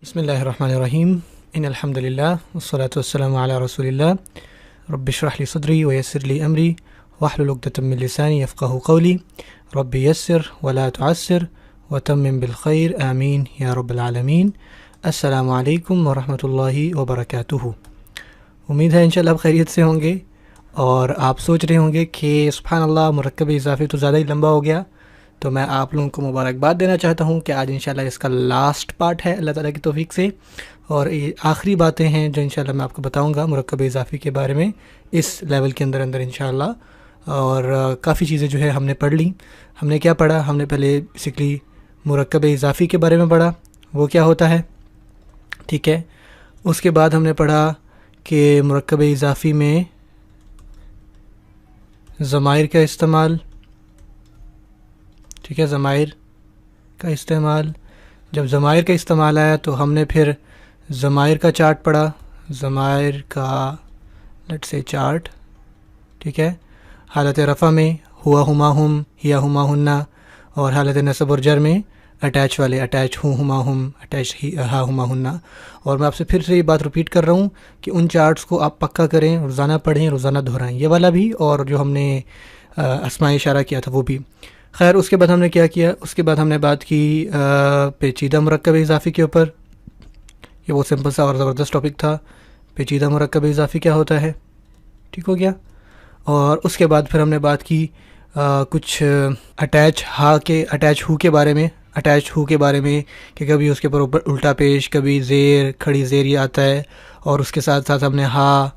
بسم اللہ الرحمن الرحیم ان الحمد للہ والصلاة والسلام علی رسول اللہ رب اشرح لی صدری ویسر لی امری واحلل عقدۃ من لسانی یفقہوا قولی رب یسر ولا تعسر وتمم بالخیر آمین یا رب العالمین۔ السلام علیکم ورحمۃ اللہ وبرکاتہ۔ امید ہے انشاءاللہ آپ خیریت سے ہوں گے اور آپ سوچ رہے ہوں گے کہ سبحان اللہ مرکب اضافی تو زیادہ ہی لمبا ہو گیا، تو میں آپ لوگوں کو مبارکباد دینا چاہتا ہوں کہ آج انشاءاللہ اس کا لاسٹ پارٹ ہے اللہ تعالیٰ کی توفیق سے، اور یہ آخری باتیں ہیں جو انشاءاللہ میں آپ کو بتاؤں گا مرکب اضافی کے بارے میں اس لیول کے اندر انشاءاللہ۔ اور کافی چیزیں جو ہے ہم نے پڑھ لیں۔ ہم نے کیا پڑھا؟ ہم نے پہلے بیسکلی مرکب اضافی کے بارے میں پڑھا، وہ کیا ہوتا ہے، ٹھیک ہے۔ اس کے بعد ہم نے پڑھا کہ مرکب اضافی میں ضمائر کا استعمال، ٹھیک ہے، ضمائر کا استعمال۔ جب ضمائر کا استعمال آیا تو ہم نے پھر ضمائر کا چارٹ پڑھا، ضمائر کا لیٹ سے چارٹ، ٹھیک ہے، حالت رفع میں ہوا ہما ہم یا ہما ہننا، اور حالت نصب اور جر میں اٹیچ والے، اٹیچ ہوں ہما ہم، اٹیچ ہی ہا ہما ہننا۔ اور میں آپ سے پھر سے یہ بات رپیٹ کر رہا ہوں کہ ان چارٹس کو آپ پکا کریں، روزانہ پڑھیں، روزانہ دہرائیں، یہ والا بھی اور جو ہم نے اسماء اشارہ کیا تھا وہ بھی۔ خیر، اس کے بعد ہم نے کیا کیا؟ اس کے بعد ہم نے بات کی پیچیدہ مرکب اضافی کے اوپر۔ یہ وہ سمپل سا اور زبردست ٹاپک تھا، پیچیدہ مرکب اضافی کیا ہوتا ہے، ٹھیک ہو گیا۔ اور اس کے بعد پھر ہم نے بات کی کچھ اٹیچ ہو کے بارے میں، اٹیچ ہو کے بارے میں کہ کبھی اس کے اوپر الٹا پیش، کبھی زیر، کھڑی زیر یہ آتا ہے، اور اس کے ساتھ ساتھ ہم نے ہا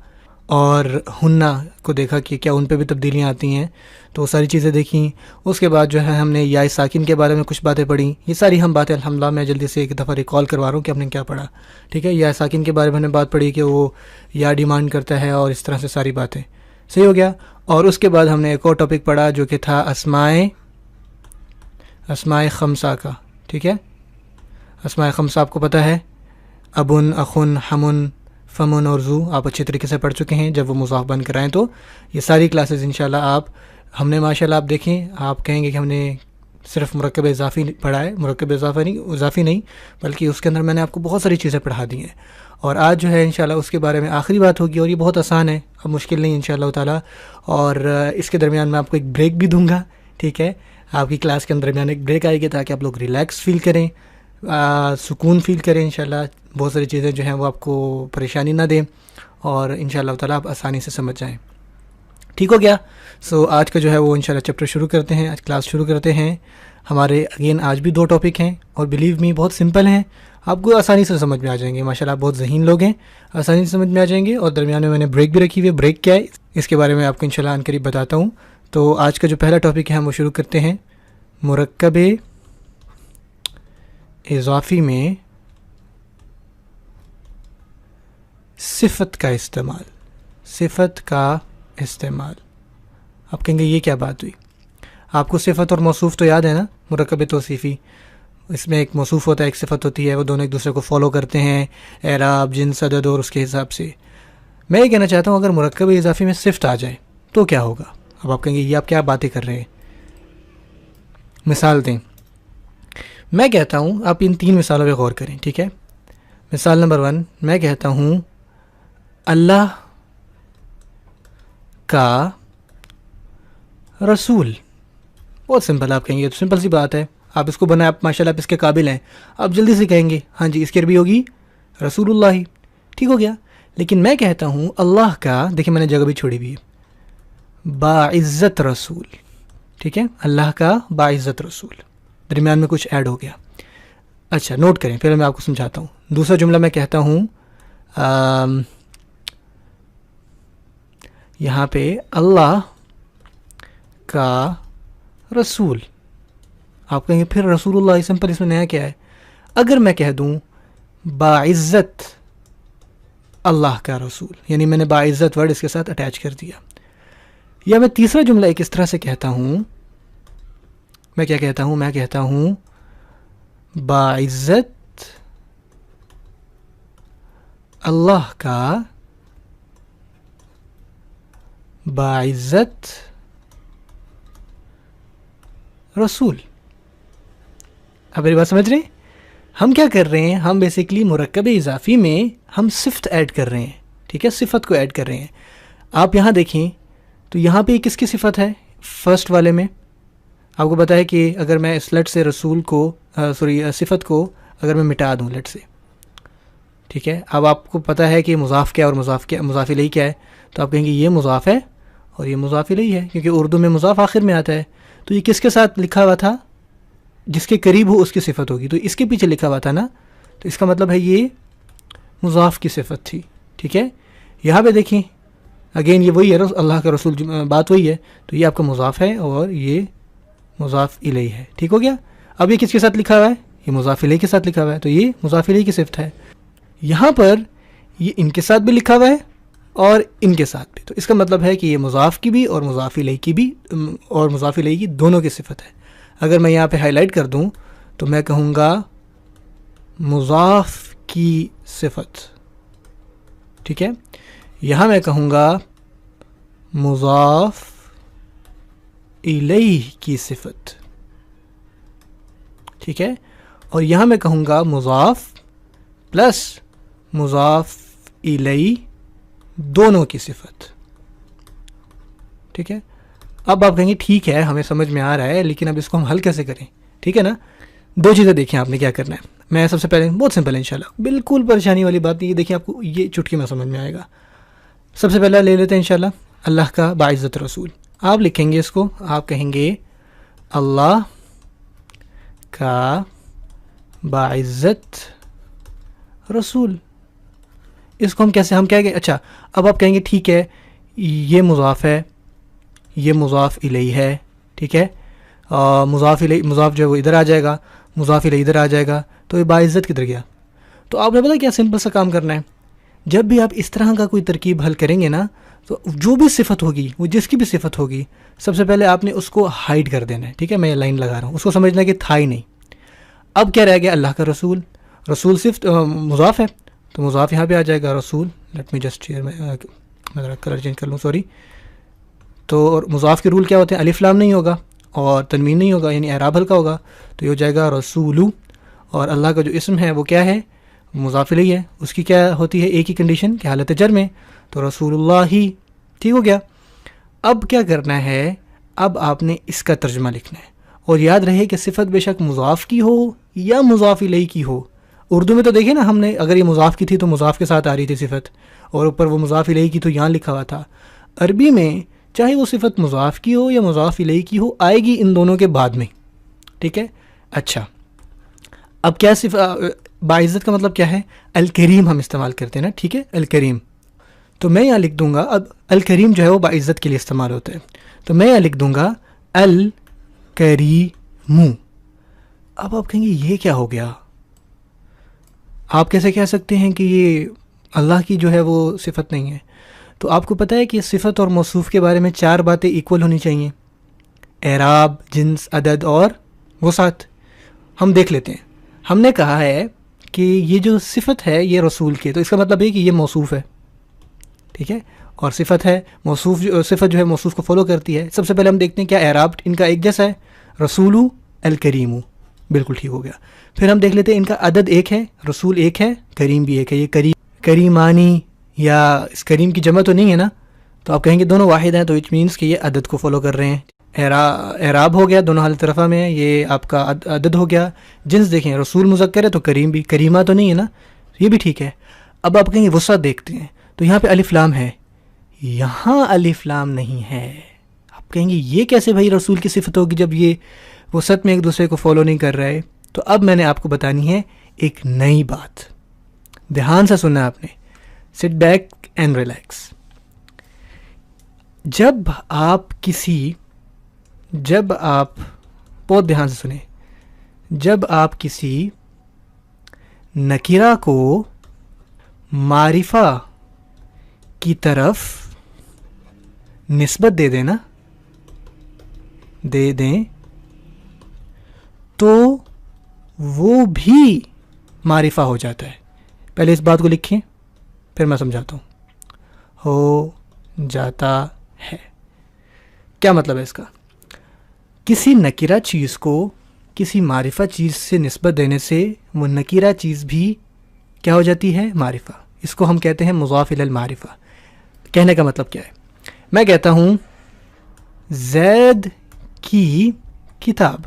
اور ہننا کو دیکھا کہ کیا ان پہ بھی تبدیلیاں آتی ہیں، تو وہ ساری چیزیں دیکھیں۔ اس کے بعد جو ہے ہم نے یا ساکن کے بارے میں کچھ باتیں پڑھیں۔ یہ ساری ہم باتیں الحمدللہ میں جلدی سے ایک دفعہ ریکال کروا رہا ہوں کہ ہم نے کیا پڑھا، ٹھیک ہے۔ یا ساکن کے بارے میں ہم نے بات پڑھی کہ وہ یا ڈیمانڈ کرتا ہے اور اس طرح سے ساری باتیں، صحیح ہو گیا۔ اور اس کے بعد ہم نے ایک اور ٹاپک پڑھا جو کہ تھا اسماء خمسہ کا، ٹھیک ہے۔ اسماء خمسہ آپ کو پتہ ہے، ابن، اخن، ہمن، فمن اور زو، آپ اچھے طریقے سے پڑھ چکے ہیں۔ جب وہ مضاف بن کرائیں تو یہ ساری کلاسز انشاءاللہ ہم نے ماشاءاللہ آپ دیکھیں، آپ کہیں گے کہ ہم نے صرف مرکب اضافی پڑھا ہے، مرکب اضافی نہیں بلکہ اس کے اندر میں نے آپ کو بہت ساری چیزیں پڑھا دی ہیں۔ اور آج جو ہے انشاءاللہ اس کے بارے میں آخری بات ہوگی، اور یہ بہت آسان ہے، اب مشکل نہیں انشاءاللہ تعالیٰ۔ اور اس کے درمیان میں آپ کو ایک بریک بھی دوں گا، ٹھیک ہے۔ آپ کی کلاس کے درمیان ایک بریک آئے گی تاکہ آپ لوگ ریلیکس فیل کریں، سکون فیل کریں انشاءاللہ۔ بہت ساری چیزیں جو ہیں وہ آپ کو پریشانی نہ دیں، اور انشاءاللہ تعالیٰ آپ آسانی سے سمجھ جائیں، ٹھیک ہو گیا۔ سو آج کا جو ہے وہ انشاءاللہ چیپٹر شروع کرتے ہیں، آج کلاس شروع کرتے ہیں۔ ہمارے اگین آج بھی 2 ٹاپک ہیں، اور بلیو می بہت سمپل ہیں، آپ کو آسانی سے سمجھ میں آ جائیں گے ماشاءاللہ۔ آپ بہت ذہین لوگ ہیں، آسانی سے سمجھ میں آ جائیں گے۔ اور درمیان میں نے بریک بھی رکھی ہوئی ہے، بریک کیا ہے اس کے بارے میں آپ کو انشاءاللہ عن قریب بتاتا ہوں۔ تو آج کا جو پہلا ٹاپک ہے ہم وہ شروع کرتے ہیں، مرکب اضافی میں صفت کا استعمال، صفت کا استعمال۔ آپ کہیں گے یہ کیا بات ہوئی؟ آپ کو صفت اور موصوف تو یاد ہے نا، مرکب توصیفی، اس میں ایک موصوف ہوتا ہے، ایک صفت ہوتی ہے، وہ دونوں ایک دوسرے کو فالو کرتے ہیں، اعراب، جنس، عدد اور اس کے حساب سے۔ میں یہ کہنا چاہتا ہوں اگر مرکب اضافی میں صفت آ جائے تو کیا ہوگا؟ اب آپ کہیں گے یہ آپ کیا باتیں کر رہے ہیں، مثال دیں۔ میں کہتا ہوں آپ ان 3 مثالوں پہ غور کریں، ٹھیک ہے۔ مثال نمبر 1، میں کہتا ہوں اللہ کا رسول، بہت سمپل۔ آپ کہیں گے تو سمپل سی بات ہے، آپ اس کو بنائیں، آپ ماشاءاللہ آپ اس کے قابل ہیں، آپ جلدی سے کہیں گے ہاں جی اس کی عربی ہوگی رسول اللہ، ٹھیک ہو گیا۔ لیکن میں کہتا ہوں اللہ کا، دیکھیں میں نے جگہ بھی چھوڑی ہوئی ہے، باعزت رسول، ٹھیک ہے، اللہ کا باعزت رسول، درمیان میں کچھ ایڈ ہو گیا۔ اچھا نوٹ کریں، پھر میں آپ کو سمجھاتا ہوں۔ دوسرا جملہ میں کہتا ہوں یہاں پہ اللہ کا رسول، آپ کہیں گے پھر رسول اللہ سمپل، اس میں نیا کیا ہے؟ اگر میں کہہ دوں باعزت اللہ کا رسول، یعنی میں نے باعزت ورڈ اس کے ساتھ اٹیچ کر دیا۔ یا میں تیسرا جملہ ایک اس طرح سے کہتا ہوں، میں کیا کہتا ہوں؟ میں کہتا ہوں باعزت اللہ کا باعزت رسول۔ آپ میری بات سمجھ رہے ہیں؟ ہم کیا کر رہے ہیں, ہم بیسیکلی مرکب اضافی میں ہم صفت ایڈ کر رہے ہیں, ٹھیک ہے, صفت کو ایڈ کر رہے ہیں. آپ یہاں دیکھیں تو یہاں پہ کس کی صفت ہے, فرسٹ والے میں آپ کو پتا ہے کہ اگر میں اس لٹ سے رسول کو صفت کو اگر میں مٹا دوں لٹ سے, ٹھیک ہے, اب آپ کو پتہ ہے کہ مضاف کیا اور مضاف الیہ کیا ہے, تو آپ کہیں گے یہ مضاف ہے اور یہ مضاف الیہ ہے, کیونکہ اردو میں مضاف آخر میں آتا ہے. تو یہ کس کے ساتھ لکھا ہوا تھا, جس کے قریب ہو اس کی صفت ہوگی, تو اس کے پیچھے لکھا ہوا تھا نا, تو اس کا مطلب ہے یہ مضاف کی صفت تھی, ٹھیک ہے. یہاں پہ دیکھیں اگین یہ وہی ہے, اللہ کا رسول بات وہی ہے, تو یہ آپ کا مضاف ہے اور یہ مضاف الیہ ہے, ٹھیک ہو گیا. اب یہ کس کے ساتھ لکھا ہوا ہے, یہ مضاف الیہ کے ساتھ لکھا ہوا ہے, تو یہ مضاف الیہ کی صفت ہے. یہاں پر یہ ان کے ساتھ بھی لکھا ہوا ہے اور ان کے ساتھ بھی, تو اس کا مطلب ہے کہ یہ مضاف کی بھی اور مضاف الیہ کی بھی اور مضاف الیہ کی دونوں کی صفت ہے. اگر میں یہاں پہ ہائی لائٹ کر دوں تو میں کہوں گا مضاف کی صفت, ٹھیک ہے. یہاں میں کہوں گا مضاف الیہ کی صفت, ٹھیک ہے, اور یہاں میں کہوں گا مضاف پلس مضاف الیہ دونوں کی صفت, ٹھیک ہے. اب آپ کہیں گے ٹھیک ہے ہمیں سمجھ میں آ رہا ہے, لیکن اب اس کو ہم حل کیسے کریں, ٹھیک ہے نا. دو چیزیں دیکھیں آپ نے کیا کرنا ہے. میں سب سے پہلے بہت سمپل ہے انشاءاللہ, بالکل پریشانی والی بات نہیں, یہ دیکھیں آپ کو یہ چٹکی میں سمجھ میں آئے گا. سب سے پہلے لے لیتے ہیں انشاءاللہ اللہ کا باعزت رسول. آپ لکھیں گے اس کو, آپ کہیں گے اللہ کا باعزت رسول. اس کو ہم کیسے, ہم کیا کہ اچھا اب آپ کہیں گے ٹھیک ہے یہ مضاف ہے, یہ مضاف الیہ ہے, ٹھیک ہے, مضاف جو ہے وہ ادھر آ جائے گا, مضاف الیہ ادھر آ جائے گا, تو یہ باعزت کدھر گیا. تو آپ نے پتا کیا سمپل سا کام کرنا ہے, جب بھی آپ اس طرح کا کوئی ترکیب حل کریں گے نا, تو جو بھی صفت ہوگی, وہ جس کی بھی صفت ہوگی, سب سے پہلے آپ نے اس کو ہائڈ کر دینا ہے, ٹھیک ہے. میں یہ لائن لگا رہا ہوں, اس کو سمجھنا ہے کہ تھا ہی نہیں. اب کیا رہ گیا, اللہ کا رسول, رسول صفت مضاف ہے, تو مضاف یہاں پہ آ جائے گا رسول. لیٹ می جسٹ میں ذرا کلر چینج کر لوں, سوری. تو مضاف کے رول کیا ہوتے ہیں, الف لام نہیں ہوگا اور تنوین نہیں ہوگا, یعنی اعراب ہلکا ہوگا, تو یہ ہو جائے گا رسولو. اور اللہ کا جو اسم ہے وہ کیا ہے, مضاف الیہ ہے. اس کی کیا ہوتی ہے ایک ہی کنڈیشن کہ حالت جر میں, تو رسول اللہ ہی, ٹھیک ہو گیا. اب کیا کرنا ہے, اب آپ نے اس کا ترجمہ لکھنا ہے, اور یاد رہے کہ صفت بے شک مضاف کی ہو یا مضاف الیہ کی ہو. اردو میں تو دیکھیں نا ہم نے, اگر یہ مضاف کی تھی تو مضاف کے ساتھ آ رہی تھی صفت, اور اوپر وہ مضاف الیہ کی تو یہاں لکھا ہوا تھا. عربی میں چاہے وہ صفت مضاف کی ہو یا مضاف الیہ کی ہو, آئے گی ان دونوں کے بعد میں, ٹھیک ہے. اچھا اب کیا باعزت کا مطلب کیا ہے, الکریم ہم استعمال کرتے ہیں نا, ٹھیک ہے, الکریم. تو میں یہاں لکھ دوں گا, اب الکریم جو ہے وہ باعزت کے لیے استعمال ہوتا ہے, تو میں یہاں لکھ دوں گا الکریم. اب آپ کہیں گے یہ کیا ہو گیا, آپ کیسے کہہ سکتے ہیں کہ یہ اللہ کی جو ہے وہ صفت نہیں ہے. تو آپ کو پتہ ہے کہ صفت اور موصوف کے بارے میں 4 باتیں ایکول ہونی چاہیے, اعراب, جنس, عدد اور وسعت. ہم دیکھ لیتے ہیں. ہم نے کہا ہے کہ یہ جو صفت ہے یہ رسول کی, تو اس کا مطلب ہے کہ یہ موصوف ہے, ٹھیک ہے, اور صفت ہے موصوف, صفت جو ہے موصوف کو فالو کرتی ہے. سب سے پہلے ہم دیکھتے ہیں کیا اعراب ان کا ایک جیسا ہے, رسولو, الکریم, بالکل ٹھیک ہو گیا. پھر ہم دیکھ لیتے ہیں ان کا عدد ایک ہے, رسول ایک ہے, کریم بھی ایک ہے. یہ کریمانی یا اس کریم کی جمع تو نہیں ہے نا, تو آپ کہیں گے دونوں واحد ہیں, تو اٹ مینس کہ یہ عدد کو فالو کر رہے ہیں. اعراب ہو گیا, دونوں حالت رفع میں ہے, یہ آپ کا عدد ہو گیا. جنس دیکھیں, رسول مذکر ہے تو کریم بھی, کریمہ تو نہیں ہے نا, یہ بھی ٹھیک ہے. اب آپ کہیں گے وسعت دیکھتے ہیں, تو یہاں پہ الف لام ہے, یہاں الف لام نہیں ہے. آپ کہیں گے یہ کیسے بھائی رسول کی صفت ہوگی جب یہ وسعت میں ایک دوسرے کو فالو نہیں کر رہے. تو اب میں نے آپ کو بتانی ہے ایک نئی بات, دھیان سے سننا آپ نے, سٹ بیک اینڈ ریلیکس. جب آپ بہت دھیان سے سنیں, جب آپ کسی نکرہ کو معرفہ کی طرف نسبت دے دیں تو وہ بھی معرفہ ہو جاتا ہے. پہلے اس بات کو لکھیں پھر میں سمجھاتا ہوں. ہو جاتا ہے, کیا مطلب ہے اس کا. کسی نکرہ چیز کو کسی معرفہ چیز سے نسبت دینے سے وہ نکیرہ چیز بھی کیا ہو جاتی ہے؟ معرفہ. اس کو ہم کہتے ہیں مضاف الی المعرفہ. کہنے کا مطلب کیا ہے؟ میں کہتا ہوں زید کی کتاب.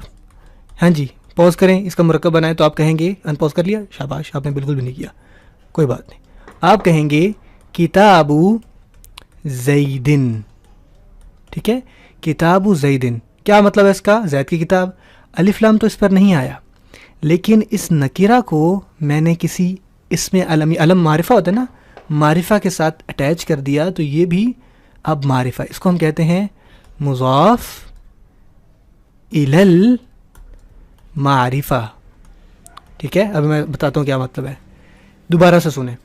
ہاں جی، پوز کریں، اس کا مرکب بنائیں تو آپ کہیں گے، ان پوز کر لیا، شاباش، آپ نے بالکل بھی نہیں کیا، کوئی بات نہیں. آپ کہیں گے کتاب زیدن. ٹھیک ہے، کتاب زیدن. کیا مطلب ہے اس کا؟ زید کی کتاب. الف لام تو اس پر نہیں آیا، لیکن اس نکیرہ کو میں نے کسی اسم علم معرفہ ہوتا ہے نا، معرفہ کے ساتھ اٹیچ کر دیا، تو یہ بھی اب معرفہ. اس کو ہم کہتے ہیں مضاف الی المعرفہ. ٹھیک ہے، اب میں بتاتا ہوں کیا مطلب ہے، دوبارہ سے سنیں.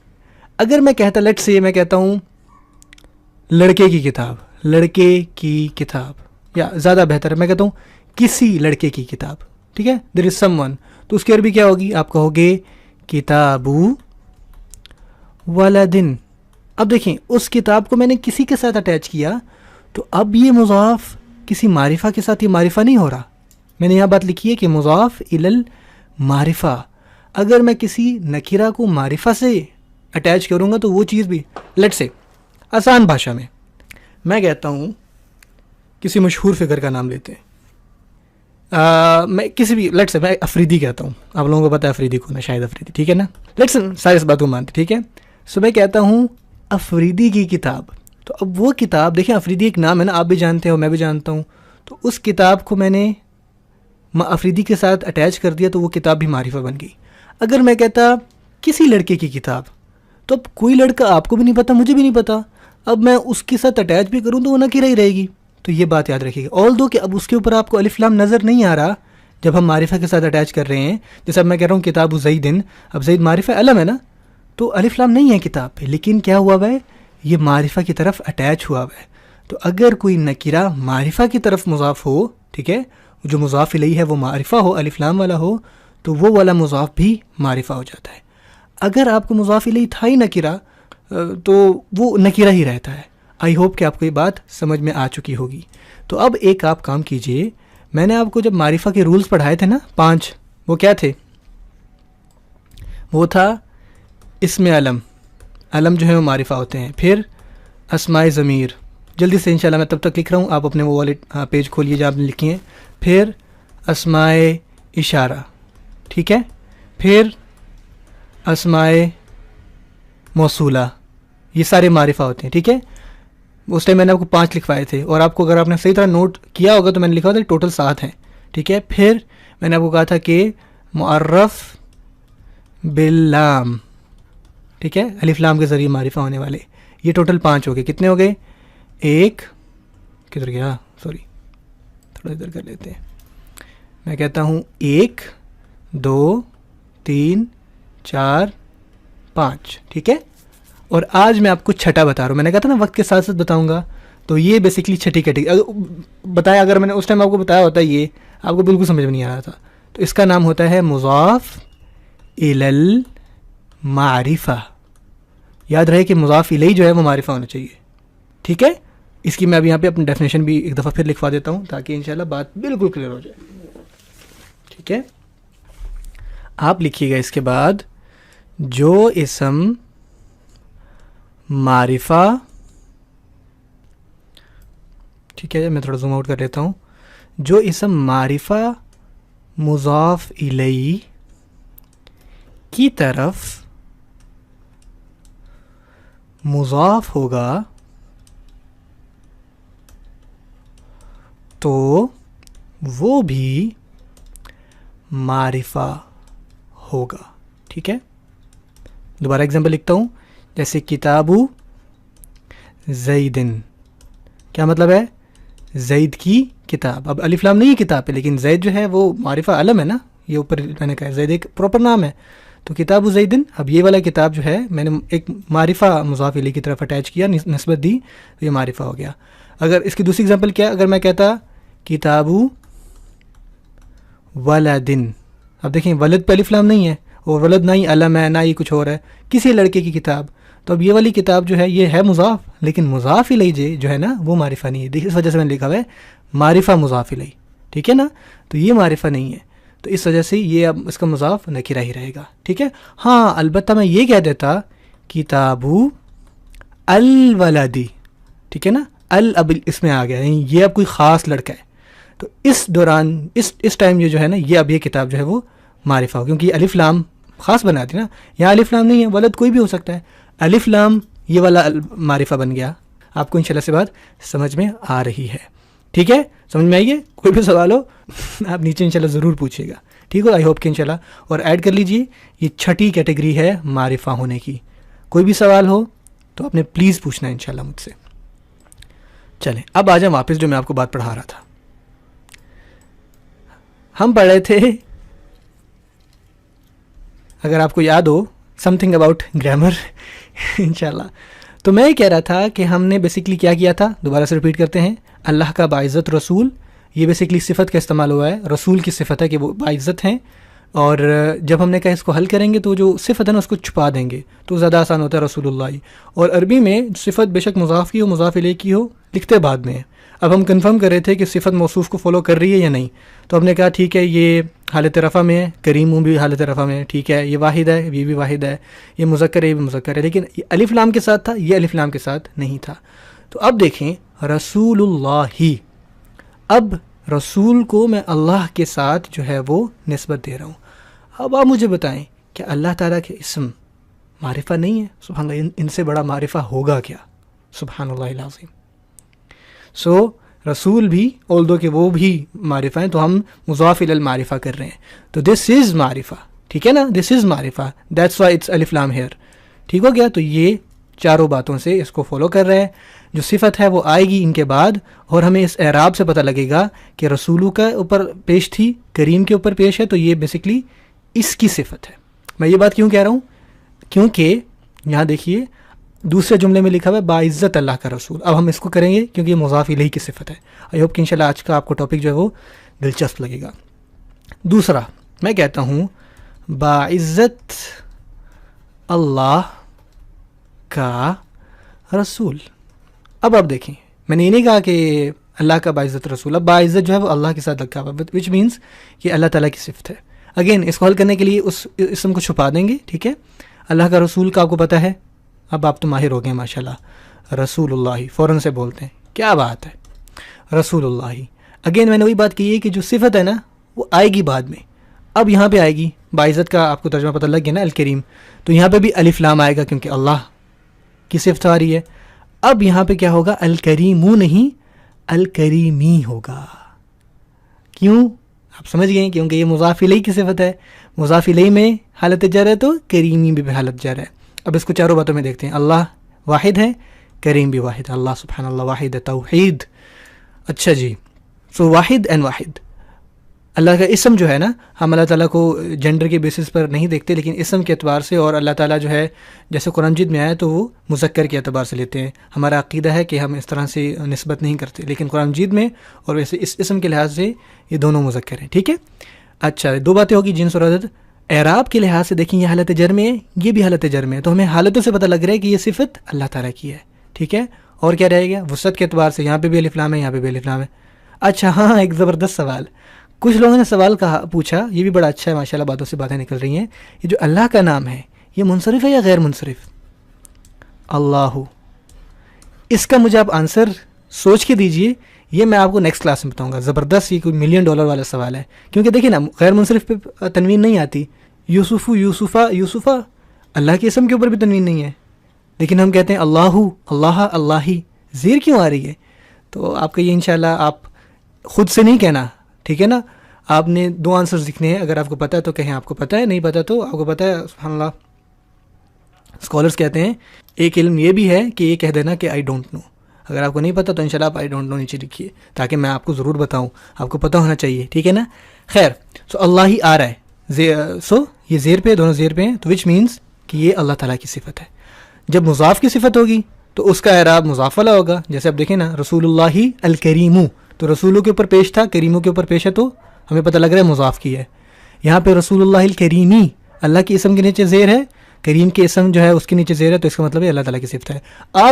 اگر میں کہتا لیٹ سے میں کہتا ہوں لڑکے کی کتاب، لڑکے کی کتاب، یا زیادہ بہتر ہے میں کہتا ہوں کسی لڑکے کی کتاب. ٹھیک ہے، دیر از سم ون، تو اس کی عربی کیا ہوگی؟ آپ کہو گے کتاب ولدن. اب دیکھیں اس کتاب کو میں نے کسی کے ساتھ اٹیچ کیا، تو اب یہ مضاف کسی معرفہ کے ساتھ، یہ معرفہ نہیں ہو رہا. میں نے یہاں بات لکھی ہے کہ مضاف الی المعرفہ. اگر میں کسی نکیرہ کو معرفہ سے اٹیچ کروں گا تو وہ چیز بھی، لیٹ سے آسان بھاشا میں کہتا ہوں کسی مشہور فگر کا نام لیتے ہیں، میں کسی بھی لیٹ سے میں افریدی کہتا ہوں. آپ لوگوں کو پتہ ہے افریدی کون ہے، شاید افریدی. ٹھیک ہے نا، لیٹ سے سارے اس بات کو مانتے. ٹھیک ہے، سو میں کہتا ہوں افریدی کی کتاب. تو اب وہ کتاب دیکھیں، افریدی ایک نام ہے نا، آپ بھی جانتے ہو، میں بھی جانتا ہوں. تو اس کتاب کو میں نے افریدی کے ساتھ اٹیچ کر دیا، تو وہ کتاب بھی معرفہ بن گئی. اگر میں کہتا کسی لڑکے کی کتاب، تو اب کوئی لڑکا آپ کو بھی نہیں پتا، مجھے بھی نہیں پتا، اب میں اس کے ساتھ اٹیچ بھی کروں تو وہ نکیرہ ہی رہے گی. تو یہ بات یاد رکھیے گا. آل دو کہ اب اس کے اوپر آپ کو الف لام نظر نہیں آ رہا جب ہم معرفہ کے ساتھ اٹیچ کر رہے ہیں. جیسے اب میں کہہ رہا ہوں کتاب زیدن، اب زید معرفہ علم ہے نا، تو الف لام نہیں ہے کتاب پہ، لیکن کیا ہوا ہے؟ یہ معرفہ کی طرف اٹیچ ہوا ہے. تو اگر کوئی نکیرہ معرفہ کی طرف مضاف ہو، ٹھیک ہے، جو مضاف الیہ ہے وہ معرفہ ہو، الف لام والا ہو، تو وہ والا مضاف بھی معرفہ ہو جاتا ہے. اگر آپ کو مضاف الیہ تھا ہی نکیرہ، تو وہ نکیرہ ہی رہتا ہے. آئی ہوپ کہ آپ کو یہ بات سمجھ میں آ چکی ہوگی. تو اب ایک آپ کام کیجئے، میں نے آپ کو جب معرفہ کے رولز پڑھائے تھے نا 5، وہ کیا تھے؟ وہ تھا اسم علم، علم جو ہے وہ معرفہ ہوتے ہیں. پھر اسماء ضمیر، جلدی سے انشاءاللہ میں تب تک لکھ رہا ہوں، آپ اپنے وہ والے پیج کھولیے جہاں آپ نے لکھی ہیں. پھر اسماء اشارہ، ٹھیک ہے. پھر اسماء موصولہ، یہ سارے معرفہ ہوتے ہیں. ٹھیک ہے، اس ٹائم میں نے آپ کو 5 لکھوائے تھے، اور آپ کو اگر آپ نے صحیح طرح نوٹ کیا ہوگا تو میں نے لکھا تھا ٹوٹل 7 ہیں. ٹھیک ہے، پھر میں نے آپ کو کہا تھا کہ معرف باللام، ٹھیک ہے، الف لام کے ذریعے معرفہ ہونے والے، یہ ٹوٹل 5 ہو گئے. کتنے ہو گئے؟ ایک، کدھر گیا، سوری تھوڑا ادھر کر لیتے ہیں. میں کہتا ہوں 1 2 3 4 5، ٹھیک ہے. اور آج میں آپ کو چھٹا بتا رہا ہوں. میں نے کہا تھا نا وقت کے ساتھ ساتھ بتاؤں گا، تو یہ بیسکلی چھٹی کیٹیگری بتایا. اگر میں نے اس ٹائم آپ کو بتایا ہوتا یہ آپ کو بالکل سمجھ میں نہیں آ رہا تھا. تو اس کا نام ہوتا ہے مضاف الی المعرفہ. یاد رہے کہ مضاف الیہ جو ہے وہ معرفہ ہونا چاہیے. ٹھیک ہے، اس کی میں اب یہاں پہ اپنی ڈیفینیشن بھی ایک دفعہ پھر لکھوا دیتا ہوں تاکہ انشاءاللہ بات بالکل کلیئر ہو جائے. ٹھیک ہے، آپ لکھیے گا اس کے بعد جو اسم معرفہ، ٹھیک ہے، میں تھوڑا زوم آؤٹ کر لیتا ہوں. جو اسم معرفہ مضاف الیہ کی طرف مضاف ہوگا تو وہ بھی معرفہ ہوگا. ٹھیک ہے، دوبارہ ایگزامپل لکھتا ہوں. جیسے کتاب زیدن، کیا مطلب ہے؟ زید کی کتاب. اب الف لام نہیں ہے کتاب پہ، لیکن زید جو ہے وہ معرفہ علم ہے نا، یہ اوپر میں نے کہا زید ایک پراپر نام ہے. تو کتاب زیدن، اب یہ والا کتاب جو ہے میں نے ایک معرفہ مضاف الیہ کی طرف اٹیچ کیا، نسبت دی، تو یہ معرفہ ہو گیا. اگر اس کی دوسری ایگزامپل کیا، اگر میں کہتا کتاب ولدن، اب دیکھیں ولد پہ الف لام نہیں ہے، اور ولد نہ ہی علم ہے نہ ہی کچھ اور ہے، کسی لڑکے کی کتاب. تو اب یہ والی کتاب جو ہے یہ ہے مضاف، لیکن مضاف الیہ جو ہے نا وہ معرفہ نہیں ہے. اس وجہ سے میں نے لکھا ہوا ہے معرفہ مضاف الیہ. ٹھیک ہے نا، تو یہ معرفہ نہیں ہے. تو اس وجہ سے یہ اب اس کا مضاف نکرہ ہی رہے گا. ٹھیک ہے. ہاں البتہ میں یہ کہہ دیتا کتابو الولدی, ٹھیک ہے نا, اب اس میں آ گیا, یعنی یہ اب کوئی خاص لڑکا ہے, تو اس دوران اس ٹائم یہ جو ہے نا, یہ اب یہ کتاب جو ہے وہ معرفہ ہو, کیونکہ الف لام خاص بنا دی نا. یہاں الف لام نہیں ہے, ولد کوئی بھی ہو سکتا ہے, الف لام یہ والا معرفہ بن گیا. آپ کو انشاءاللہ سے بات سمجھ میں آ رہی ہے. ٹھیک ہے, سمجھ میں آئی ہے؟ کوئی بھی سوال ہو آپ نیچے انشاءاللہ ضرور پوچھیے گا. ٹھیک ہو, آئی ہوپ کہ انشاءاللہ, اور ایڈ کر لیجئے یہ چھٹی کیٹیگری ہے معرفہ ہونے کی. کوئی بھی سوال ہو تو آپ نے پلیز پوچھنا ہے انشاءاللہ مجھ سے. چلیں اب آ جائیں واپس جو میں آپ کو بات پڑھا رہا تھا. ہم پڑھ رہے تھے, اگر آپ کو یاد ہو, سم تھنگ اباؤٹ گرامر انشاءاللہ. تو میں یہ کہہ رہا تھا کہ ہم نے بیسکلی کیا کیا تھا, دوبارہ سے ریپیٹ کرتے ہیں. اللہ کا باعزت رسول, یہ بیسکلی صفت کا استعمال ہوا ہے, رسول کی صفت ہے کہ وہ باعزت ہیں. اور جب ہم نے کہا اس کو حل کریں گے تو جو صفت ہے نا اس کو چھپا دیں گے تو زیادہ آسان ہوتا ہے رسول اللہ. اور عربی میں صفت بے شک مضاف کی ہو مضاف الیہ کی ہو, لکھتے بعد میں. اب ہم کنفرم کر رہے تھے کہ صفت موصوف کو فالو کر رہی ہے یا نہیں, تو ہم نے کہا ٹھیک ہے یہ حالت رفع میں ہے, کریم بھی حالت رفع میں ہے, ٹھیک ہے, یہ واحد ہے, یہ بھی واحد ہے, یہ مذکر ہے, یہ بھی مذکر ہے, لیکن یہ الف لام کے ساتھ تھا, یہ الف لام کے ساتھ نہیں تھا. تو اب دیکھیں رسول اللہ, اب رسول کو میں اللہ کے ساتھ جو ہے وہ نسبت دے رہا ہوں. اب آپ مجھے بتائیں کہ اللہ تعالیٰ کے اسم معرفہ نہیں ہے؟ سبحان اللہ, ان سے بڑا معرفہ ہوگا کیا؟ سبحان اللہ العظیم. سو رسول بھی اولدو کہ وہ بھی معرفہ ہیں, تو ہم مضاف الی المعرفہ کر رہے ہیں, تو دس از معرفہ. ٹھیک ہے نا, دس از معرفہ, دیٹس وائی اٹس الف لام ہیئر. ٹھیک ہو گیا. تو یہ چاروں باتوں سے اس کو فالو کر رہے ہیں. جو صفت ہے وہ آئے گی ان کے بعد, اور ہمیں اس اعراب سے پتہ لگے گا کہ رسولو کا اوپر پیش تھی, کریم کے اوپر پیش ہے, تو یہ بیسکلی اس کی صفت ہے. میں یہ بات کیوں کہہ رہا ہوں؟ کیونکہ یہاں دیکھیے دوسرے جملے میں لکھا ہوا ہے باعزت اللہ کا رسول. اب ہم اس کو کریں گے کیونکہ یہ مضاف الیہ کی صفت ہے. آئی ہوپ کہ انشاءاللہ آج کا آپ کو ٹاپک جو ہے وہ دلچسپ لگے گا. دوسرا میں کہتا ہوں باعزت اللہ کا رسول. اب آپ دیکھیں, میں نے یہ نہیں کہا کہ اللہ کا باعزت رسول, اب باعزت جو ہے وہ اللہ کے ساتھ لکھا ہوا, وچ مینس کہ اللہ تعالیٰ کی صفت ہے. اگین اس کو حل کرنے کے لیے اس اسم کو چھپا دیں گے. ٹھیک ہے, اللہ کا رسول کا آپ کو پتہ ہے, اب آپ تو ماہر ہو گئے ماشاء اللہ. رسول اللہ فوراً سے بولتے ہیں, کیا بات ہے, رسول اللہ. اگین میں نے وہی بات کی ہے کہ جو صفت ہے نا وہ آئے گی بعد میں. اب یہاں پہ آئے گی باعزت کا, آپ کو ترجمہ پتہ لگ گیا نا, الکریم, تو یہاں پہ بھی الف لام آئے گا کیونکہ اللہ کی صفت آ رہی ہے. اب یہاں پہ کیا ہوگا, الکریمو نہیں الکریمی ہوگا. کیوں؟ آپ سمجھ گئے, کیونکہ یہ مضاف الیہ کی صفت ہے, مضاف الیہ میں حالت جر ہے تو کریمی بھی حالت جر ہے. اب اس کو چاروں باتوں میں دیکھتے ہیں. اللہ واحد ہے, کریم بھی واحد ہے, اللہ سبحان اللہ واحد ہے, توحید. اچھا جی, سو واحد اینڈ واحد. اللہ کا اسم جو ہے نا, ہم اللہ تعالیٰ کو جنڈر کے بیسس پر نہیں دیکھتے, لیکن اسم کے اعتبار سے, اور اللہ تعالیٰ جو ہے جیسے قرآن مجید میں آیا تو وہ مذکر کے اعتبار سے لیتے ہیں. ہمارا عقیدہ ہے کہ ہم اس طرح سے نسبت نہیں کرتے, لیکن قرآن مجید میں اور ویسے اس اسم کے لحاظ سے یہ دونوں مذکر ہیں. ٹھیک ہے, اچھا دو باتیں ہوگی, جنس اور عدد. اعراب کے لحاظ سے دیکھیں, یہ حالت جر میں ہے, یہ بھی حالت جر میں ہے, تو ہمیں حالتوں سے پتہ لگ رہا ہے کہ یہ صفت اللہ تعالیٰ کی ہے. ٹھیک ہے, اور کیا رہے گا, وسعت کے اعتبار سے, یہاں پہ بھی الف لام ہے, یہاں پہ بھی الف لام ہے. اچھا ہاں, ایک زبردست سوال کچھ لوگوں نے سوال پوچھا, یہ بھی بڑا اچھا ہے ماشاءاللہ, باتوں سے باتیں نکل رہی ہیں. یہ جو اللہ کا نام ہے یہ منصرف ہے یا غیر منصرف؟ اللہ, اس کا مجھے آپ آنسر سوچ کے دیجئے, یہ میں آپ کو نیکسٹ کلاس میں بتاؤں گا. زبردست, یہ کوئی $1,000,000 والا سوال ہے, کیونکہ دیکھیں نا غیر منصرف پہ تنوین نہیں آتی. یوسفو, یوسفہ, یوسفہ, اللہ کے اسم کے اوپر بھی تنوین نہیں ہے, لیکن ہم کہتے ہیں اللہ, اللہ, اللہی, زیر کیوں آ رہی ہے؟ تو آپ کا یہ انشاءاللہ آپ خود سے نہیں کہنا, ٹھیک ہے نا, آپ نے دو آنسرز لکھنے ہیں. اگر آپ کو پتہ ہے تو کہیں آپ کو پتہ ہے, نہیں پتہ تو آپ کو پتہ ہے. سبحان اللہ. اسکالرس کہتے ہیں ایک علم یہ بھی ہے کہ یہ کہہ دینا کہ آئی ڈونٹ نو. اگر آپ کو نہیں پتہ تو انشاءاللہ آپ آئی ڈونٹ نو نیچے لکھیے, تاکہ میں آپ کو ضرور بتاؤں, آپ کو پتہ ہونا چاہیے. ٹھیک ہے نا. خیر, سو اللہ ہی آ رہا ہے, سو یہ زیر پہ, دونوں زیر پہ ہیں, تو وچ مینس کہ یہ اللہ تعالیٰ کی صفت ہے. جب مضاف کی صفت ہوگی تو اس کا اعراب مضاف والا ہوگا. جیسے آپ دیکھیں نا, رسول اللہ الکریمو, تو رسولوں کے اوپر پیش تھا, کریموں کے اوپر پیش ہے, تو ہمیں پتہ لگ رہا ہے مضاف کی ہے. یہاں پہ رسول اللہ الکریمی, اللہ کے اسم کے نیچے زیر ہے, کریم کے اسم جو ہے اس کے نیچے زیر ہے, تو اس کا مطلب ہے اللہ تعالیٰ کی صفت ہے.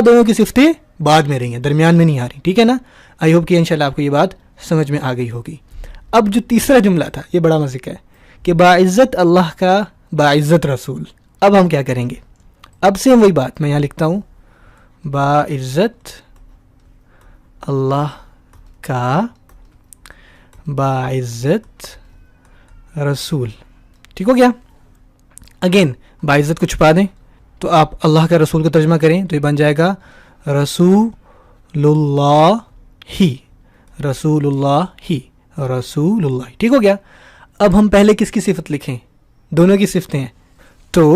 دونوں کی صفتیں بعد میں رہی ہیں, درمیان میں نہیں آ رہی. ٹھیک ہے نا. آئی ہوپ کہ انشاءاللہ آپ کو یہ بات سمجھ میں آ گئی ہوگی. اب جو تیسرا جملہ تھا یہ بڑا مزے کا ہے کہ باعزت اللہ کا باعزت رسول. اب ہم کیا کریں گے؟ اب سے ہم وہی بات میں یہاں لکھتا ہوں باعزت اللہ کا باعزت رسول. ٹھیک ہو گیا؟ اگین باعزت کو چھپا دیں تو آپ اللہ کا رسول کو ترجمہ کریں تو یہ بن جائے گا رسول اللہ ہی، رسول اللہ ہی، رسول اللہ. ٹھیک ہو گیا؟ اب ہم پہلے کس کی صفت لکھیں؟ دونوں کی صفتیں ہیں. تو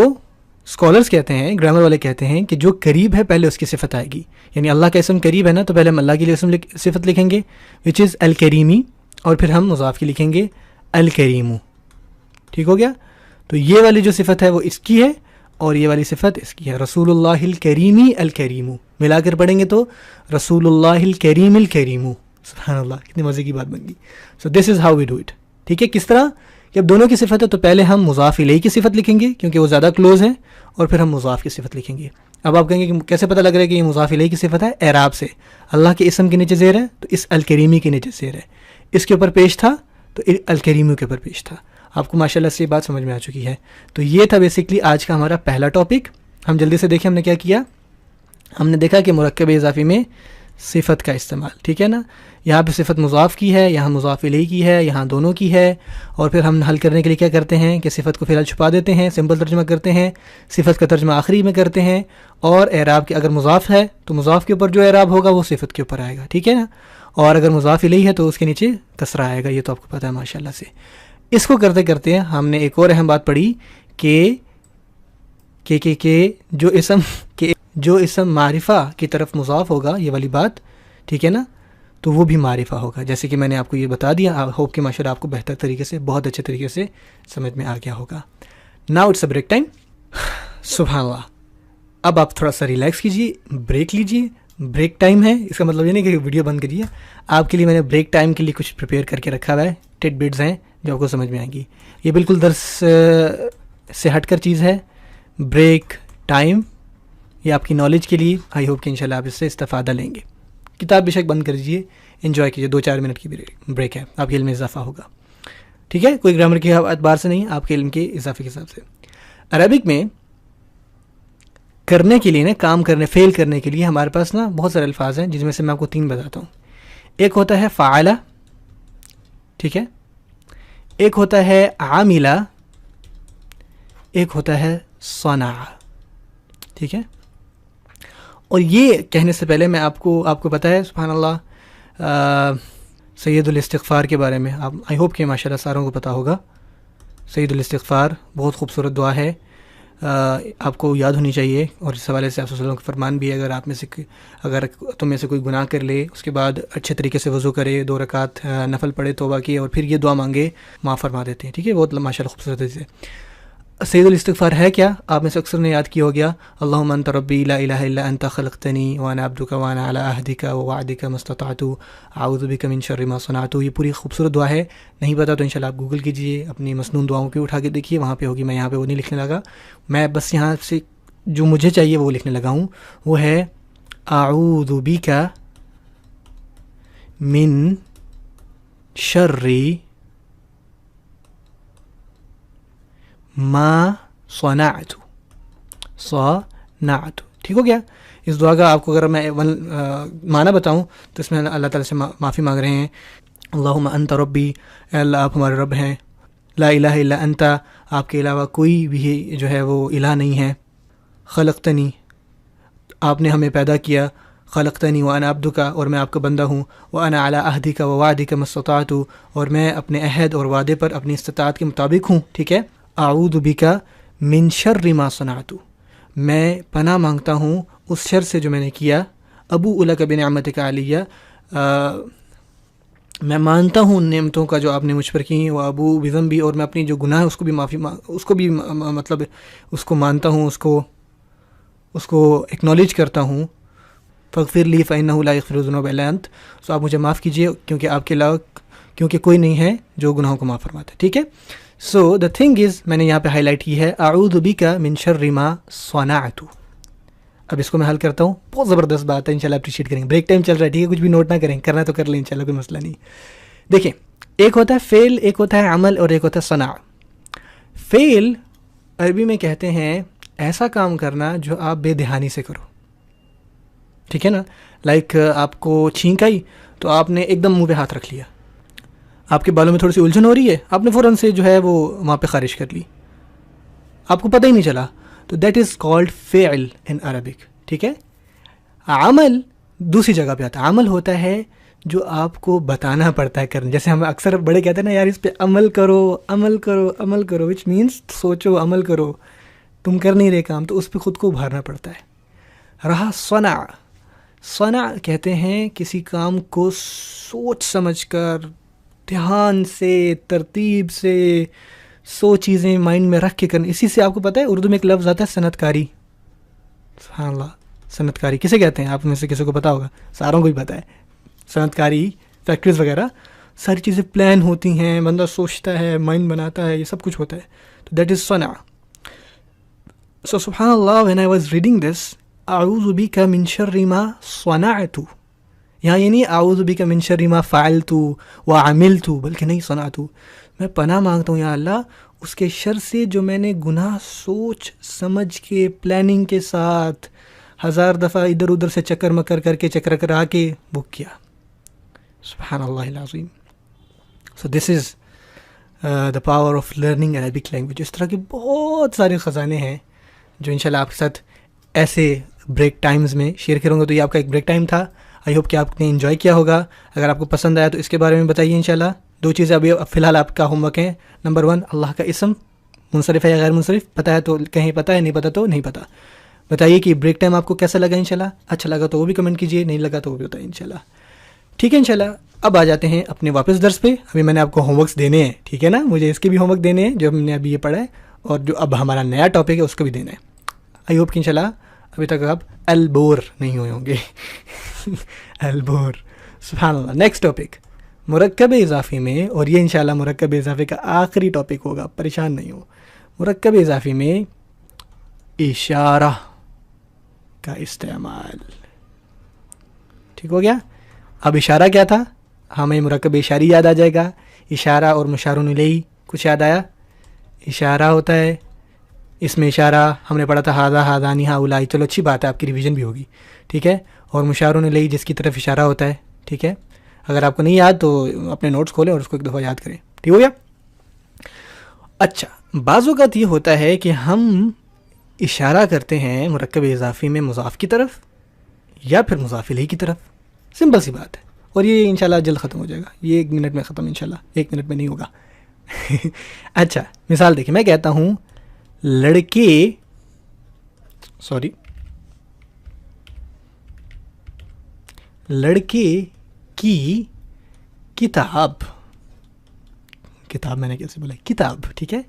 اسکالرس کہتے ہیں، گرامر والے کہتے ہیں کہ جو قریب ہے پہلے اس کی صفت آئے گی. یعنی اللہ کا اسم قریب ہے نا تو پہلے ہم اللہ کے لیے صفت لکھیں گے وچ از الکریمی، اور پھر ہم مضاف کی لکھیں گے الکریمو. ٹھیک ہو گیا؟ تو یہ والی جو صفت ہے وہ اس کی ہے اور یہ والی صفت اس کی ہے. رسول اللہ الکریمی الکریمو ملا کر پڑھیں گے تو رسول اللہ الکریم الکریمو. سبحان اللہ، کتنی مزے کی بات بن گئی. So this is how we do it. ٹھیک ہے؟ کس طرح کہ اب دونوں کی صفت ہے تو پہلے ہم مضاف الیہ کی صفت لکھیں گے کیونکہ وہ زیادہ کلوز ہے، اور پھر ہم مضاف کی صفت لکھیں گے. اب آپ کہیں گے کہ کیسے پتہ لگ رہا ہے کہ یہ مضاف الیہ کی صفت ہے؟ اعراب سے. اللہ کے اسم کے نیچے زیر ہے تو اس الکریمی کے نیچے زیر ہے، اس کے اوپر پیش تھا تو الکریمی کے اوپر پیش تھا. آپ کو ماشاءاللہ سے یہ بات سمجھ میں آ چکی ہے. تو یہ تھا بیسکلی آج کا ہمارا پہلا ٹاپک. ہم جلدی سے دیکھیں ہم نے کیا کیا. ہم نے دیکھا کہ مرکب اضافی میں صفت کا استعمال. ٹھیک ہے نا؟ یہاں پہ صفت مضاف کی ہے، یہاں مضاف الیہ کی ہے، یہاں دونوں کی ہے. اور پھر ہم حل کرنے کے لیے کیا کرتے ہیں کہ صفت کو فی الحال چھپا دیتے ہیں، سمپل ترجمہ کرتے ہیں، صفت کا ترجمہ آخری میں کرتے ہیں، اور اعراب کے اگر مضاف ہے تو مضاف کے اوپر جو اعراب ہوگا وہ صفت کے اوپر آئے گا. ٹھیک ہے نا؟ اور اگر مضاف الیہ ہے تو اس کے نیچے کسرہ آئے گا. یہ تو آپ کو پتہ ہے ماشاءاللہ سے. اس کو کرتے کرتے ہم نے ایک اور اہم بات پڑھی کہ جو اسم معرفہ کی طرف مضاف ہوگا، یہ والی بات، ٹھیک ہے نا، تو وہ بھی معرفہ ہوگا. جیسے کہ میں نے آپ کو یہ بتا دیا. ہوپ کہ ماشاءاللہ آپ کو بہتر طریقے سے، بہت اچھے طریقے سے سمجھ میں آ گیا ہوگا. Now it's a break time. سبحان اللہ. اب آپ تھوڑا سا ریلیکس کیجیے، بریک لیجیے. بریک ٹائم ہے، اس کا مطلب یہ نہیں کہ ویڈیو بند کریے. آپ کے لیے میں نے بریک ٹائم کے لیے کچھ پریپیئر کر کے رکھا ہوا ہے. ٹٹ بٹس ہیں جو آپ کو سمجھ میں آئیں گی. یہ بالکل درس سے ہٹ کر چیز ہے. بریک ٹائم یہ آپ کی نالج کے لیے. آئی ہوپ کہ انشاءاللہ آپ اس سے استفادہ لیں گے. کتاب بے شک بند کر دیجیے، انجوائے کیجیے. 2-4 منٹ کی بریک ہے، آپ کے علم میں اضافہ ہوگا. ٹھیک ہے؟ کوئی گرامر کے اعتبار سے نہیں، آپ کے علم کے اضافے کے حساب سے. عربک میں کرنے کے لیے نا، کام کرنے، فعل کرنے کے لیے ہمارے پاس نا بہت سارے الفاظ ہیں، جس میں سے میں آپ کو 3 بتاتا ہوں. ایک ہوتا ہے فعل، ٹھیک ہے، ایک ہوتا ہے عامل، ایک ہوتا ہے صنع. ٹھیک ہے؟ اور یہ کہنے سے پہلے میں آپ کو پتہ ہے سبحان اللہ سید الاستغفار کے بارے میں. آپ آئی ہوپ کہ ماشاءاللہ ساروں کو پتہ ہوگا. سید الاستغفار بہت خوبصورت دعا ہے، آپ کو یاد ہونی چاہیے. اور اس حوالے سے آپ صلی اللہ علیہ وسلم کا فرمان بھی ہے، اگر تم میں سے کوئی گناہ کر لے، اس کے بعد اچھے طریقے سے وضو کرے، 2 رکعت نفل پڑھے، توبہ کی، اور پھر یہ دعا مانگے، معاف فرما دیتے ہیں. ٹھیک ہے؟ بہت ماشاءاللہ خوبصورت چیز ہے. سید الاستغفار ہے کیا؟ آپ میں سے اکثر نے یاد کیا ہو گیا، اللہم انت ربی لا الہ الا انت خلقتنی وانا عبدک وانا علی عہدک ووعدک ما استطعت اعوذ بک من شر ما صنعت. یہ پوری خوبصورت دعا ہے. نہیں پتا تو انشاءاللہ آپ گوگل کیجئے، اپنی مسنون دعاؤں پہ اٹھا کے دیکھیے، وہاں پہ ہوگی. میں یہاں پہ وہ نہیں لکھنے لگا، میں بس یہاں سے جو مجھے چاہیے وہ لکھنے لگا ہوں. وہ ہے اعوذ بک من شر ما صنعت. ٹھیک ہو گیا؟ اس دعا کا آپ کو اگر میں معنی بتاؤں تو اس میں اللہ تعالیٰ سے معافی مانگ رہے ہیں. اللہم انت ربی، اے اللہ آپ ہمارے رب ہیں. لا الہ الا انت، آپ کے علاوہ کوئی بھی جو ہے وہ الہ نہیں ہے. خلقتنی، آپ نے ہمیں پیدا کیا. خلقتنی وانا عبدک، اور میں آپ کا بندہ ہوں. وانا علی عہدک ووعدک ما استطعت، اور میں اپنے عہد اور وعدے پر اپنی استطاعت کے مطابق ہوں. ٹھیک ہے؟ اعوذ بک من شر ما صنعت، میں پناہ مانگتا ہوں اس شر سے جو میں نے کیا. ابو لک بنعمتک علیہ، میں مانتا ہوں ان نعمتوں کا جو آپ نے مجھ پر کی. وہ ابو بذنبی، اور میں اپنی جو گناہ ہے اس کو بھی مطلب اس کو مانتا ہوں، اس کو ایکنالج کرتا ہوں. فاغفر لی فانہ لا یغفر الذنوب الا انت، سو آپ مجھے معاف کیجیے کیونکہ آپ کے علاوہ کیونکہ کوئی نہیں ہے جو گناہوں کو معاف فرماتا ہے. ٹھیک ہے؟ سو دا تھنگ از، میں نے یہاں پہ ہائی لائٹ کی ہے اعوذ بک من شر ما صنعت. اب اس کو میں حل کرتا ہوں. بہت زبردست بات ہے، انشاءاللہ اپریشیٹ کریں گے. بریک ٹائم چل رہا ہے، ٹھیک ہے؟ کچھ بھی نوٹ نہ کریں، کرنا تو کر لیں انشاءاللہ، کوئی مسئلہ نہیں. دیکھیں ایک ہوتا ہے فعل، ایک ہوتا ہے عمل، اور ایک ہوتا ہے صنع. فعل عربی میں کہتے ہیں ایسا کام کرنا جو آپ بے دہانی سے کرو، ٹھیک ہے نا. لائک آپ کو چھینک آئی تو آپ نے ایک دم منہ پہ ہاتھ رکھ لیا. آپ کے بالوں میں تھوڑی سی الجھن ہو رہی ہے، آپ نے فوراً سے جو ہے وہ وہاں پہ خارج کر لی، آپ کو پتہ ہی نہیں چلا. تو دیٹ از کالڈ فعل ان عربک، ٹھیک ہے. عمل دوسری جگہ پہ آتا ہے. عمل ہوتا ہے جو آپ کو بتانا پڑتا ہے کرنا. جیسے ہم اکثر بڑے کہتے ہیں نا یار اس پہ عمل کرو، عمل کرو، عمل کرو، وچ مینس سوچو، عمل کرو. تم کر نہیں رہے کام تو اس پہ خود کو ابھارنا پڑتا ہے. رہا صنع، صنع کہتے ہیں کسی کام کو سوچ سمجھ کر، دھیان سے، ترتیب سے، 100 چیزیں مائنڈ میں رکھ کے کرنا. اسی سے آپ کو پتہ ہے اردو میں ایک لفظ آتا ہے صنعت کاری. سبحان اللہ، صنعت کاری کسے کہتے ہیں؟ آپ میں سے کسی کو پتہ ہوگا، ساروں کو ہی پتہ ہے. صنعت کاری، فیکٹریز وغیرہ، ساری چیزیں پلان ہوتی ہیں، بندہ سوچتا ہے، مائنڈ بناتا ہے، یہ سب کچھ ہوتا ہے. تو دیٹ از صنع. سو سبحان اللہ، when I was reading this, اعوذ بک من شر ما صنعت، یہاں یہ نہیں اعوذ بک من شر ما فعلت وعملت، بلکہ نہیں صنعت، میں پناہ مانگتا ہوں یا اللہ اس کے شر سے جو میں نے گناہ سوچ سمجھ کے پلاننگ کے ساتھ 1000 دفعہ ادھر ادھر سے چکر مکر کر کے، چکر کرا کے بک کیا. سبحان اللہ العظیم. So this is the power of learning Arabic language. اس طرح کے بہت سارے خزانے ہیں جو انشاءاللہ آپ کے ساتھ ایسے بریک ٹائمز میں شیئر کروں گا. تو یہ آپ کا ایک بریک ٹائم تھا. آئی ہوپ کہ آپ نے انجوائے کیا ہوگا. اگر آپ کو پسند آیا تو اس کے بارے میں بتائیے انشاءاللہ. 2 چیزیں ابھی فی الحال آپ کا ہوم ورک ہیں. نمبر 1، اللہ کا اسم منصرف ہے یا غیر منصرف، پتہ ہے تو کہیں پتہ ہے، نہیں پتہ تو نہیں پتہ. بتائیے کہ بریک ٹائم آپ کو کیسا لگا انشاءاللہ. اچھا لگا تو وہ بھی کمنٹ کیجیے، نہیں لگا تو وہ بھی بتائیے انشاءاللہ. ٹھیک ہے انشاءاللہ. اب آ جاتے ہیں اپنے واپس درس پہ. ابھی میں نے آپ کو ہوم ورکس دینے ہیں، ٹھیک ہے نا. مجھے اس کے بھی ہوم ورک دینے ہیں جو ہم نے ابھی یہ پڑھا ہے، اور جو اب ہمارا نیا ٹاپک ہے اس کو بھی دینا ہے. آئی ہوپ کہ انشاءاللہ ابھی تک آپ البور نہیں ہوئے ہوں گے. البور، سبحان اللہ. نیکسٹ ٹاپک مرکب اضافی میں، اور یہ انشاءاللہ مرکب اضافی کا آخری ٹاپک ہوگا، پریشان نہیں ہو. مرکب اضافی میں اشارہ کا استعمال. ٹھیک ہو گیا. اب اشارہ کیا تھا؟ ہمیں مرکب اشاری یاد آ جائے گا. اشارہ اور مشار الیہ کچھ یاد آیا؟ اشارہ ہوتا ہے، اس میں اشارہ ہم نے پڑھا تھا ھذا، ھذانی، ھؤلاء. چلو اچھی بات ہے، آپ کی ریویژن بھی ہوگی، ٹھیک ہے. اور مشار الیہ جس کی طرف اشارہ ہوتا ہے، ٹھیک ہے. اگر آپ کو نہیں یاد تو اپنے نوٹس کھولیں اور اس کو ایک دفعہ یاد کریں. ٹھیک ہو گیا. اچھا، بعض اوقات یہ ہوتا ہے کہ ہم اشارہ کرتے ہیں مرکب اضافی میں مضاف کی طرف یا پھر مضاف الیہ کی طرف. سمپل سی بات ہے، اور یہ انشاءاللہ جلد ختم ہو جائے گا. یہ 1 منٹ میں ختم، انشاءاللہ 1 منٹ میں نہیں ہوگا. اچھا مثال دیکھیں، میں کہتا ہوں لڑکے کی کتاب. کتاب میں نے کیسے بولا؟ کتاب، ٹھیک ہے.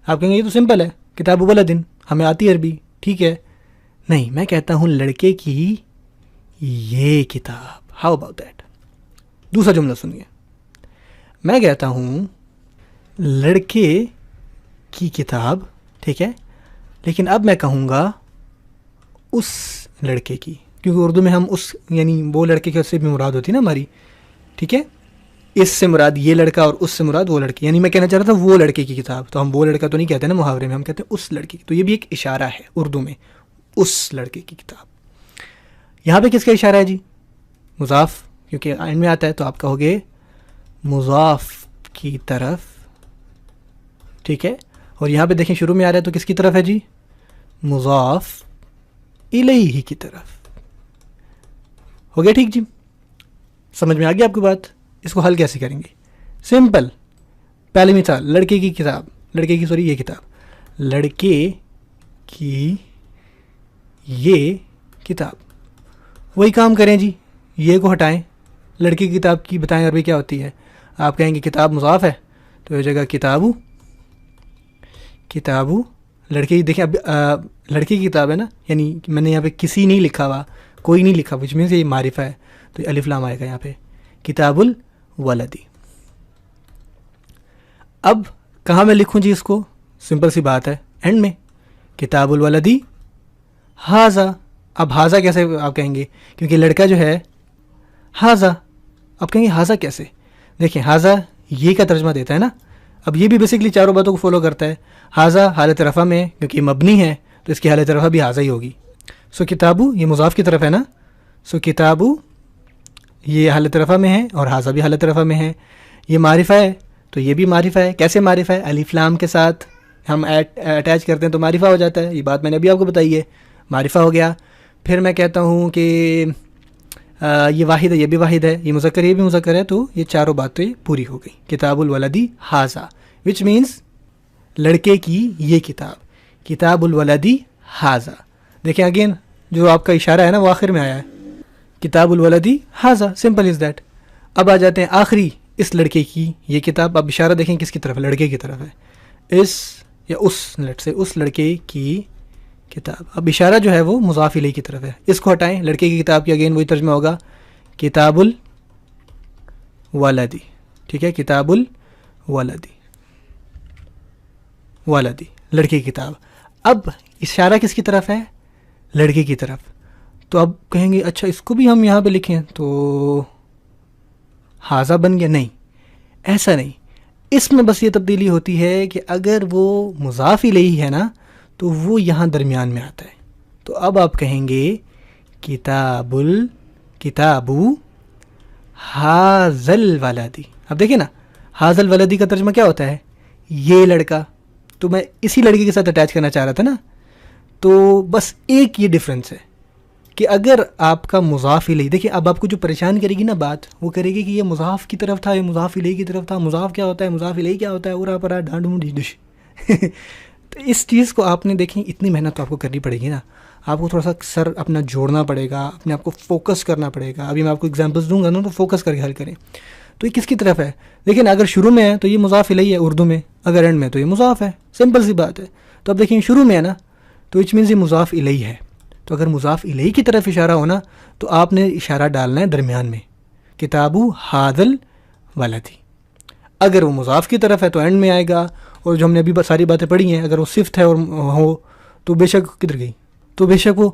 آپ کہیں گے یہ تو سمپل ہے، کتاب ولدن، ہمیں آتی ہے عربی، ٹھیک ہے. نہیں، میں کہتا ہوں لڑکے کی یہ کتاب. How about that? دوسرا جملہ سنیے. میں کہتا ہوں لڑکے کی کتاب، ٹھیک ہے، لیکن اب میں کہوں گا اس لڑکے کی، کیونکہ اردو میں ہم اس یعنی وہ لڑکے کے سے بھی مراد ہوتی ہے نا ہماری، ٹھیک ہے. اس سے مراد یہ لڑکا اور اس سے مراد وہ لڑکی. یعنی میں کہنا چاہ رہا تھا وہ لڑکے کی کتاب، تو ہم وہ لڑکا تو نہیں کہتے نا محاورے میں، ہم کہتے ہیں اس لڑکے کی. تو یہ بھی ایک اشارہ ہے اردو میں، اس لڑکے کی کتاب. یہاں پہ کس کا اشارہ ہے جی؟ مضاف، کیونکہ اینڈ میں آتا ہے تو آپ کہو گے مضاف کی طرف، ٹھیک ہے. اور یہاں پہ دیکھیں شروع میں آ رہا ہے تو کس کی طرف ہے جی؟ مضاف الیہ کی طرف. ہو گیا ٹھیک جی؟ سمجھ میں آ گیا آپ کی بات؟ اس کو حل کیسے کریں گے؟ سمپل. پہلی مثال، لڑکے کی کتاب، یہ کتاب، لڑکے کی یہ کتاب. وہی کام کریں جی، یہ کو ہٹائیں، لڑکی کی کتاب کی بتائیں عربی کیا ہوتی ہے. آپ کہیں گے کتاب مضاف ہے تو یہ جگہ کتابو لڑکی. دیکھیں اب لڑکی کی کتاب ہے نا، یعنی میں نے یہاں پہ کسی نہیں لکھا ہوا، کوئی نہیں لکھا، وچ مینس یہ معرفہ ہے تو یہ الف لام آئے گا یہاں پہ. کتاب الولدی. اب کہاں میں لکھوں جی اس کو؟ سمپل سی بات ہے، اینڈ میں. کتاب الولدی ھذا. اب ھذا کیسے آپ کہیں گے؟ کیونکہ لڑکا جو ہے ھذا. آپ کہیں گے ھذا کیسے؟ دیکھیں ھذا یہ کا ترجمہ دیتا ہے نا. اب یہ بھی بیسکلی چاروں باتوں کو فالو کرتا ہے. حاضہ حالت رفع میں کیونکہ یہ مبنی ہے تو اس کی حالت رفع بھی حاضہ ہی ہوگی. سو کتابو یہ مضاف کی طرف ہے نا, سو کتابو یہ حالت رفع میں ہے اور حاضہ بھی حالت رفع میں ہے. یہ معرفہ ہے تو یہ بھی معرفہ ہے. کیسے معرفہ ہے؟ الف لام کے ساتھ ہم اٹیچ کرتے ہیں تو معرفہ ہو جاتا ہے. یہ بات میں نے ابھی آپ کو بتائی ہے, معرفہ ہو گیا. پھر میں کہتا ہوں کہ یہ واحد ہے, یہ بھی واحد ہے, یہ مذکر یہ بھی مذکر ہے, تو یہ چاروں باتیں پوری ہو گئی. کتاب الولدی حاضہ وچ مینس لڑکے کی یہ کتاب, کتاب الولدی حاضہ. دیکھیں اگین جو آپ کا اشارہ ہے نا وہ آخر میں آیا ہے, کتاب الولدی حاضہ, سمپل از دیٹ. اب آ جاتے ہیں آخری, اس لڑکے کی یہ کتاب. اب اشارہ دیکھیں کس کی طرف ہے, لڑکے کی طرف ہے. اس یا اس لیٹ سے اس لڑکے کی کتاب. اب اشارہ جو ہے وہ مضاف الیہ کی طرف ہے, اس کو ہٹائیں, لڑکے کی کتاب کی اگین وہی ترجمہ ہوگا کتاب الولدی. ٹھیک ہے, کتاب الولدی, ولدی لڑکے کی کتاب. اب اشارہ کس کی طرف ہے؟ لڑکے کی طرف. تو اب کہیں گے اچھا اس کو بھی ہم یہاں پہ لکھیں تو حاضہ بن گیا. نہیں, ایسا نہیں. اس میں بس یہ تبدیلی ہوتی ہے کہ اگر وہ مضاف الیہ ہے نا تو وہ یہاں درمیان میں آتا ہے. تو اب آپ کہیں گے کتابو حاضل ولدی. اب دیکھیں نا, حاضل ولدی کا ترجمہ کیا ہوتا ہے؟ یہ لڑکا. تو میں اسی لڑکے کے ساتھ اٹیچ کرنا چاہ رہا تھا نا. تو بس ایک یہ ڈفرینس ہے کہ اگر آپ کا مضاف الیہ, دیکھیں اب آپ کو جو پریشان کرے گی نا بات, وہ کرے گی کہ یہ مضاف کی طرف تھا, یہ مضاف الیہ کی طرف تھا. مضاف کیا ہوتا ہے, مضاف الیہ کیا ہوتا ہے, اورا پرا ڈانڈ منڈ ڈش. تو اس چیز کو آپ نے دیکھیں, اتنی محنت تو آپ کو کرنی پڑے گی نا. آپ کو تھوڑا سا سر اپنا جوڑنا پڑے گا, اپنے آپ کو فوکس کرنا پڑے گا. ابھی میں آپ کو ایگزامپلس دوں گا نا تو فوکس کر کے حل کریں. تو یہ کس کی طرف ہے؟ دیکھیں اگر شروع میں ہے تو یہ مضاف الیہ ہے اردو میں, اگر اینڈ میں تو یہ مضاف ہے, سمپل سی بات ہے. تو اب دیکھیں شروع میں ہے نا تو اٹ مینس یہ مضاف الیہ ہے. تو اگر مضاف الیہ کی طرف اشارہ ہونا تو آپ نے اشارہ ڈالنا ہے درمیان میں, کتابو حاضل ولدی. اگر وہ مضاف کی طرف ہے تو اینڈ میں آئے گا. اور جو ہم نے ابھی ساری باتیں پڑھی ہیں, اگر وہ صفت ہے اور ہو تو بے شک کدھر گئی, تو بے شک وہ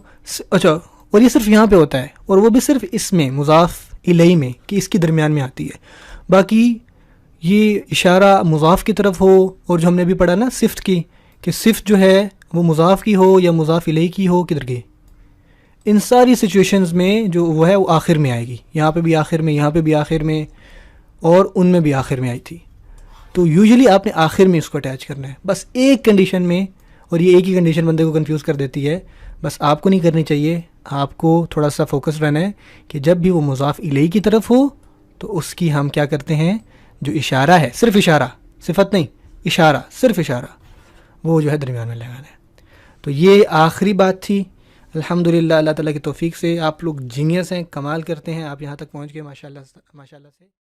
اچھا, اور یہ صرف یہاں پہ ہوتا ہے, اور وہ بھی صرف اس میں مضاف الیہ میں کہ اس کی درمیان میں آتی ہے. باقی یہ اشارہ مضاف کی طرف ہو, اور جو ہم نے ابھی پڑھا نا صفت کی, کہ صفت جو ہے وہ مضاف کی ہو یا مضاف الیہ کی ہو, کدھر گئی, ان ساری سچویشنز میں جو وہ ہے وہ آخر میں آئے گی. یہاں پہ بھی آخر میں, یہاں پہ بھی آخر میں, اور ان میں بھی آخر میں آئی تھی. تو یوزلی آپ نے آخر میں اس کو اٹیچ کرنا ہے, بس ایک کنڈیشن میں. اور یہ ایک ہی کنڈیشن بندے کو کنفیوز کر دیتی ہے, بس آپ کو نہیں کرنی چاہیے. آپ کو تھوڑا سا فوکس رہنا ہے کہ جب بھی وہ مضاف الیہ کی طرف ہو تو اس کی ہم کیا کرتے ہیں, جو اشارہ ہے, صرف اشارہ, صفت نہیں, اشارہ, صرف اشارہ, وہ جو ہے درمیان میں لگانا ہے. تو یہ آخری بات تھی. الحمدللہ اللہ تعالیٰ کی توفیق سے آپ لوگ جینیس ہیں, کمال کرتے ہیں, آپ یہاں تک پہنچ گئے, ماشاءاللہ سے.